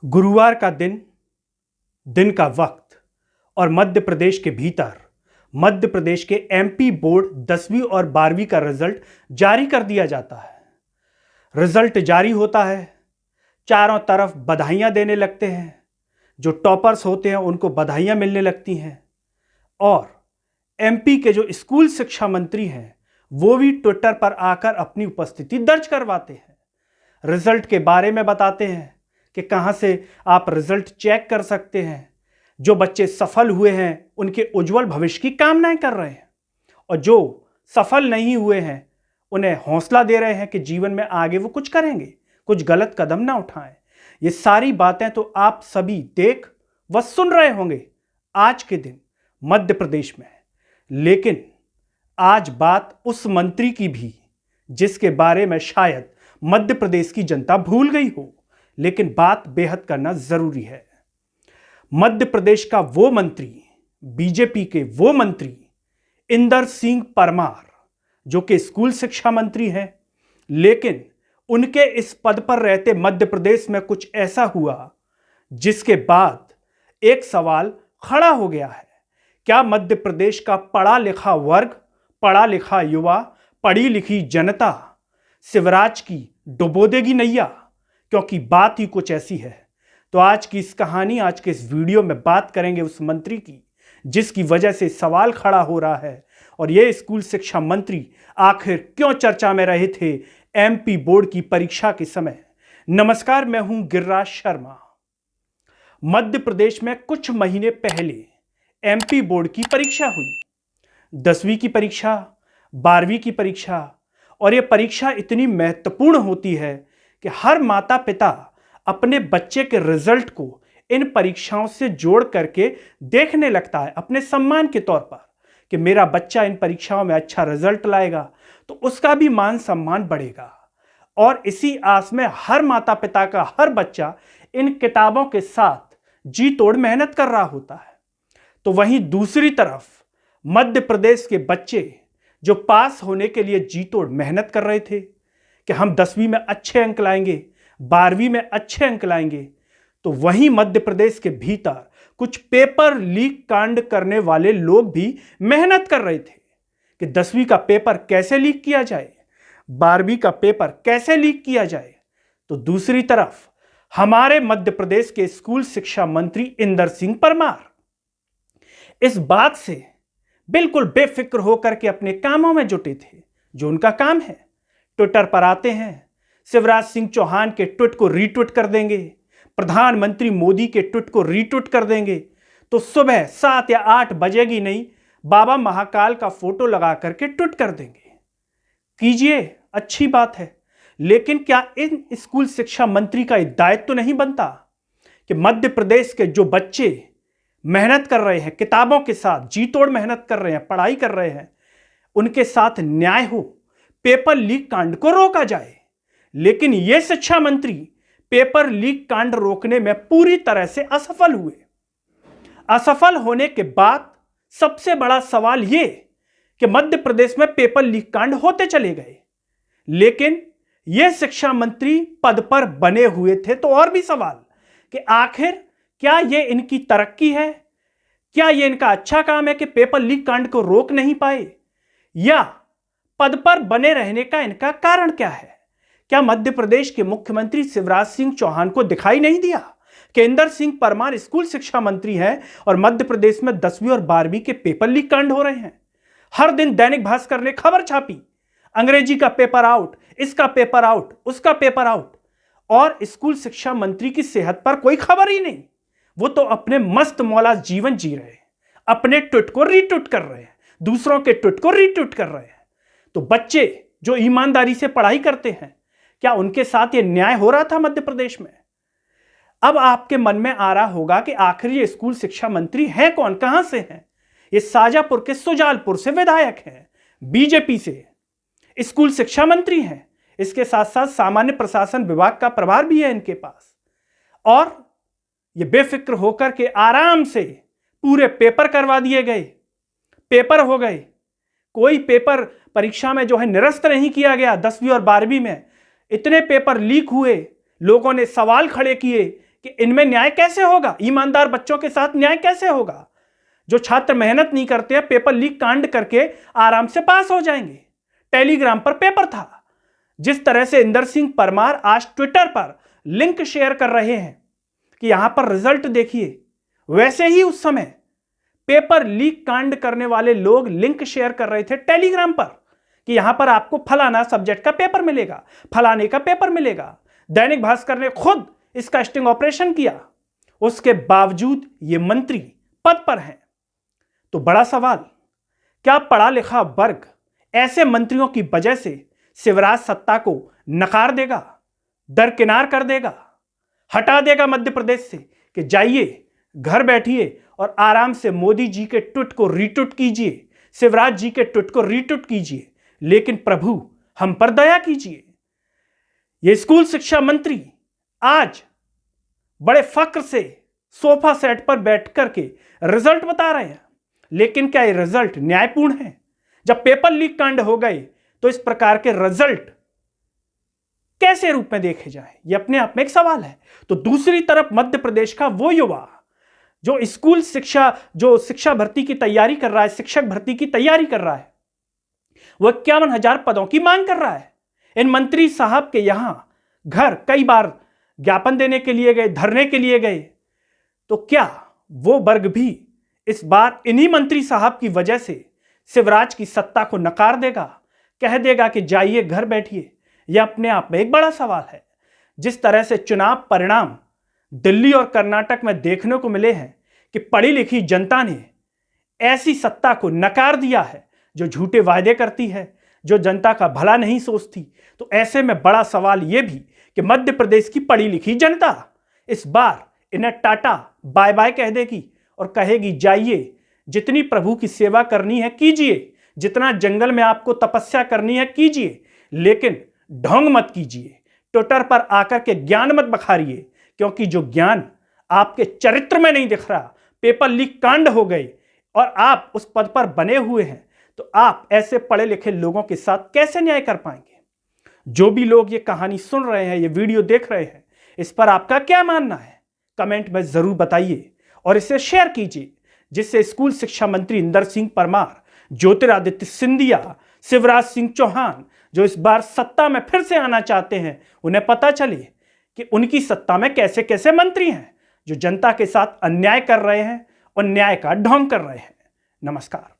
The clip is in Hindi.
गुरुवार का दिन का वक्त और मध्य प्रदेश के भीतर मध्य प्रदेश के एमपी बोर्ड 10वीं और 12वीं का रिजल्ट जारी कर दिया जाता है। रिजल्ट जारी होता है, चारों तरफ बधाइयां देने लगते हैं। जो टॉपर्स होते हैं उनको बधाइयां मिलने लगती हैं और एमपी के जो स्कूल शिक्षा मंत्री हैं वो भी ट्विटर पर आकर अपनी उपस्थिति दर्ज करवाते हैं। रिजल्ट के बारे में बताते हैं कि कहां से आप रिजल्ट चेक कर सकते हैं। जो बच्चे सफल हुए हैं उनके उज्जवल भविष्य की कामनाएं कर रहे हैं और जो सफल नहीं हुए हैं उन्हें हौसला दे रहे हैं कि जीवन में आगे वो कुछ करेंगे, कुछ गलत कदम ना उठाएं। ये सारी बातें तो आप सभी देख व सुन रहे होंगे आज के दिन मध्य प्रदेश में। लेकिन आज बात उस मंत्री की भी जिसके बारे में शायद मध्य प्रदेश की जनता भूल गई हो, लेकिन बात बेहद करना जरूरी है। मध्य प्रदेश का वो मंत्री, बीजेपी के वो मंत्री इंदर सिंह परमार जो कि स्कूल शिक्षा मंत्री हैं, लेकिन उनके इस पद पर रहते मध्य प्रदेश में कुछ ऐसा हुआ जिसके बाद एक सवाल खड़ा हो गया है। क्या मध्य प्रदेश का पढ़ा लिखा वर्ग, पढ़ा लिखा युवा, पढ़ी लिखी जनता शिवराज की डुबो देगी नैया? क्योंकि बात ही कुछ ऐसी है। तो आज की इस कहानी, आज के इस वीडियो में बात करेंगे उस मंत्री की जिसकी वजह से सवाल खड़ा हो रहा है और ये स्कूल शिक्षा मंत्री आखिर क्यों चर्चा में रहे थे एमपी बोर्ड की परीक्षा के समय। नमस्कार, मैं हूं गिरिराज शर्मा। मध्य प्रदेश में कुछ महीने पहले एमपी बोर्ड की परीक्षा हुई, 10वीं की परीक्षा, 12वीं की परीक्षा। और यह परीक्षा इतनी महत्वपूर्ण होती है कि हर माता पिता अपने बच्चे के रिजल्ट को इन परीक्षाओं से जोड़ करके देखने लगता है अपने सम्मान के तौर पर कि मेरा बच्चा इन परीक्षाओं में अच्छा रिजल्ट लाएगा तो उसका भी मान सम्मान बढ़ेगा। और इसी आस में हर माता पिता का हर बच्चा इन किताबों के साथ जी तोड़ मेहनत कर रहा होता है। तो वहीं दूसरी तरफ मध्य प्रदेश के बच्चे जो पास होने के लिए जी तोड़ मेहनत कर रहे थे कि हम 10वीं में अच्छे अंक लाएंगे, 12वीं में अच्छे अंक लाएंगे, तो वहीं मध्य प्रदेश के भीतर कुछ पेपर लीक कांड करने वाले लोग भी मेहनत कर रहे थे कि 10वीं का पेपर कैसे लीक किया जाए, 12वीं का पेपर कैसे लीक किया जाए। तो दूसरी तरफ हमारे मध्य प्रदेश के स्कूल शिक्षा मंत्री इंदर सिंह परमार इस बात से बिल्कुल बेफिक्र होकर के अपने कामों में जुटे थे। जो उनका काम है, ट्विटर पर आते हैं, शिवराज सिंह चौहान के ट्वीट को रीट्वीट कर देंगे, प्रधानमंत्री मोदी के ट्वीट को रीट्वीट कर देंगे, तो सुबह 7 या 8 बजेगी नहीं, बाबा महाकाल का फोटो लगा करके ट्वीट कर देंगे। कीजिए, अच्छी बात है, लेकिन क्या इन स्कूल शिक्षा मंत्री का दायित्व तो नहीं बनता कि मध्य प्रदेश के जो बच्चे मेहनत कर रहे हैं, किताबों के साथ जी तोड़ मेहनत कर रहे हैं, पढ़ाई कर रहे हैं, उनके साथ न्याय हो, पेपर लीक कांड को रोका जाए। लेकिन यह शिक्षा मंत्री पेपर लीक कांड रोकने में पूरी तरह से असफल हुए। असफल होने के बाद सबसे बड़ा सवाल यह कि मध्य प्रदेश में पेपर लीक कांड होते चले गए। लेकिन यह शिक्षा मंत्री पद पर बने हुए थे तो और भी सवाल कि आखिर क्या यह इनकी तरक्की है, क्या यह इनका अच्छा काम है कि पेपर लीक कांड को रोक नहीं पाए, या पद पर बने रहने का इनका कारण क्या है? क्या मध्य प्रदेश के मुख्यमंत्री शिवराज सिंह चौहान को दिखाई नहीं दिया कि इंदर सिंह परमार स्कूल शिक्षा मंत्री हैं और मध्य प्रदेश में 10वीं और 12वीं के पेपर लीक कांड हो रहे हैं? हर दिन दैनिक भास्कर ने खबर छापी, अंग्रेजी का पेपर आउट, इसका पेपर आउट, उसका पेपर आउट, और स्कूल शिक्षा मंत्री की सेहत पर कोई खबर ही नहीं। वो तो अपने मस्त मौला जीवन जी रहे हैं, अपने ट्वीट को रीट्वीट कर रहे हैं, दूसरों के ट्वीट को रीट्वीट कर रहे हैं। तो बच्चे जो ईमानदारी से पढ़ाई करते हैं, क्या उनके साथ ये न्याय हो रहा था मध्य प्रदेश में? अब आपके मन में आ रहा होगा कि आखिर ये स्कूल शिक्षा मंत्री हैं कौन, कहां से हैं? ये शाजापुर के सुजालपुर से विधायक हैं, बीजेपी से स्कूल शिक्षा मंत्री हैं। इसके साथ साथ सामान्य प्रशासन विभाग का प्रभार भी है इनके पास। और ये बेफिक्र होकर के आराम से पूरे पेपर करवा दिए गए, पेपर हो गए। कोई पेपर परीक्षा में जो है निरस्त नहीं किया गया। 10वीं और 12वीं में इतने पेपर लीक हुए, लोगों ने सवाल खड़े किए कि इनमें न्याय कैसे होगा, ईमानदार बच्चों के साथ न्याय कैसे होगा। जो छात्र मेहनत नहीं करते हैं, पेपर लीक कांड करके आराम से पास हो जाएंगे। टेलीग्राम पर पेपर था। जिस तरह से इंदर सिंह परमार आज ट्विटर पर लिंक शेयर कर रहे हैं कि यहां पर रिजल्ट देखिए, वैसे ही उस समय पेपर लीक कांड करने वाले लोग लिंक शेयर कर रहे थे टेलीग्राम पर कि यहां पर आपको फलाना सब्जेक्ट का पेपर मिलेगा, फलाने का पेपर मिलेगा। दैनिक भास्कर ने खुद इसका स्टिंग ऑपरेशन किया, उसके बावजूद ये मंत्री पद पर हैं। तो बड़ा सवाल, क्या पढ़ा लिखा वर्ग ऐसे मंत्रियों की वजह से शिवराज सत्ता को नकार देगा, दरकिनार कर देगा, हटा देगा मध्य प्रदेश से कि जाइए घर बैठिए और आराम से मोदी जी के ट्वीट को रीट्वीट कीजिए, शिवराज जी के ट्वीट को रीट्वीट कीजिए, लेकिन प्रभु हम पर दया कीजिए। ये स्कूल शिक्षा मंत्री आज बड़े फक्र से सोफा सेट पर बैठ करके रिजल्ट बता रहे हैं, लेकिन क्या ये रिजल्ट न्यायपूर्ण है? जब पेपर लीक कांड हो गए तो इस प्रकार के रिजल्ट कैसे रूप में देखे जाए, ये अपने आप में एक सवाल है। तो दूसरी तरफ मध्य प्रदेश का वो युवा जो स्कूल शिक्षा, जो शिक्षा भर्ती की तैयारी कर रहा है, शिक्षक भर्ती की तैयारी कर रहा है, वह 51,000 पदों की मांग कर रहा है। इन मंत्री साहब के यहां घर कई बार ज्ञापन देने के लिए गए, धरने के लिए गए, तो क्या वो वर्ग भी इस बार इन्हीं मंत्री साहब की वजह से शिवराज की सत्ता को नकार देगा, कह देगा कि जाइए घर बैठिए? यह अपने आप में एक बड़ा सवाल है। जिस तरह से चुनाव परिणाम दिल्ली और कर्नाटक में देखने को मिले हैं कि पढ़ी लिखी जनता ने ऐसी सत्ता को नकार दिया है जो झूठे वायदे करती है, जो जनता का भला नहीं सोचती, तो ऐसे में बड़ा सवाल यह भी कि मध्य प्रदेश की पढ़ी लिखी जनता इस बार इन्हें टाटा बाय बाय कह देगी और कहेगी जाइए, जितनी प्रभु की सेवा करनी है कीजिए, जितना जंगल में आपको तपस्या करनी है कीजिए, लेकिन ढोंग मत कीजिए, ट्विटर पर आकर के ज्ञान मत बखारिए, क्योंकि जो ज्ञान आपके चरित्र में नहीं दिख रहा, पेपर लीक कांड हो गए और आप उस पद पर बने हुए हैं, तो आप ऐसे पढ़े लिखे लोगों के साथ कैसे न्याय कर पाएंगे? जो भी लोग ये कहानी सुन रहे हैं, ये वीडियो देख रहे हैं, इस पर आपका क्या मानना है? कमेंट में जरूर बताइए और इसे शेयर कीजिए, जिससे स्कूल शिक्षा मंत्री इंदर सिंह परमार, ज्योतिरादित्य सिंधिया, शिवराज सिंह चौहान जो इस बार सत्ता में फिर से आना चाहते हैं, उन्हें पता चले कि उनकी सत्ता में कैसे कैसे मंत्री हैं जो जनता के साथ अन्याय कर रहे हैं और न्याय का ढोंग कर रहे हैं। नमस्कार।